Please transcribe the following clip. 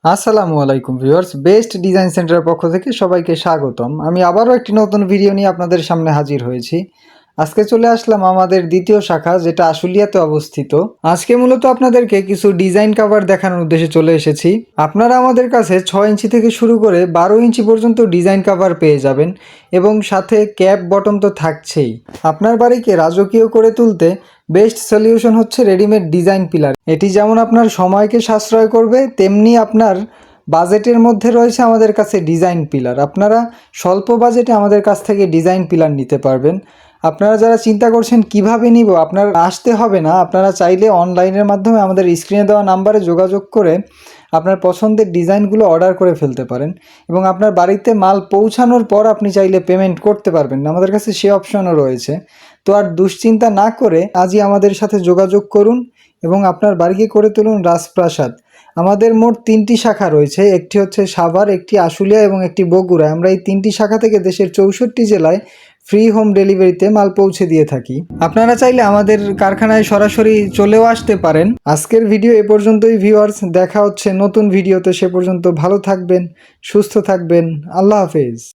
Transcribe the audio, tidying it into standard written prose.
আসসালামু আলাইকুম viewers, best design সেন্টারের পক্ষ থেকে সবাইকে স্বাগতম। আমি আবারও একটি নতুন ভিডিও নিয়ে আপনাদের সামনে হাজির হয়েছি। আজকে চলে আসলাম আমাদের দ্বিতীয় শাখা, যেটা আশুলিয়াতে অবস্থিত। আজকে মূলত আপনাদেরকে কিছু ডিজাইন কভার দেখানোর উদ্দেশ্যে চলে এসেছি। আপনারা আমাদের কাছে 6 ইঞ্চি থেকে শুরু করে 12 ইঞ্চি পর্যন্ত ডিজাইন কভার পেয়ে যাবেন এবং সাথে ক্যাপ বটম তো থাকছেই। আপনার বাড়িকে রাজকীয় করে তুলতে বেস্ট সলিউশন হচ্ছে রেডিমেড ডিজাইন পিলার। এটি যেমন আপনার সময়কে সাশ্রয় করবে, তেমনি আপনার বাজেটের মধ্যে রয়েছে আমাদের কাছে ডিজাইন পিলার। আপনারা স্বল্প বাজেটে আমাদের কাছ থেকে ডিজাইন পিলার নিতে পারবেন। আপনারা যারা চিন্তা করছেন কিভাবে নিব, আপনার আসতে হবে না। আপনারা চাইলে অনলাইনের মাধ্যমে আমাদের স্ক্রিনে দেওয়া নাম্বারে যোগাযোগ করে আপনার পছন্দের ডিজাইনগুলো অর্ডার করে ফেলতে পারেন এবং আপনার বাড়িতে মাল পৌঁছানোর পর আপনি চাইলে পেমেন্ট করতে পারবেন। আমাদের কাছে সে অপশনও রয়েছে। তো আর দুশ্চিন্তা না করে আজই আমাদের সাথে যোগাযোগ করুন এবং আপনার বাড়িকে করে তুলুন রাজপ্রাসাদ। আমাদের মোট 3টি শাখা রয়েছে, একটি হচ্ছে সাভার, একটি আশুলিয়া এবং একটি বগুড়া। আমরা এই 3টি শাখা থেকে দেশের 64 জেলায় ফ্রি হোম ডেলিভারিতে মাল পৌঁছে দিয়ে থাকি। আপনারা চাইলে আমাদের কারখানায় সরাসরি চলেও আসতে পারেন। আজকের ভিডিও এ পর্যন্তই ভিউয়ার্স, দেখা হচ্ছে নতুন ভিডিওতে। সে পর্যন্ত ভালো থাকবেন, সুস্থ থাকবেন। আল্লাহ হাফেজ।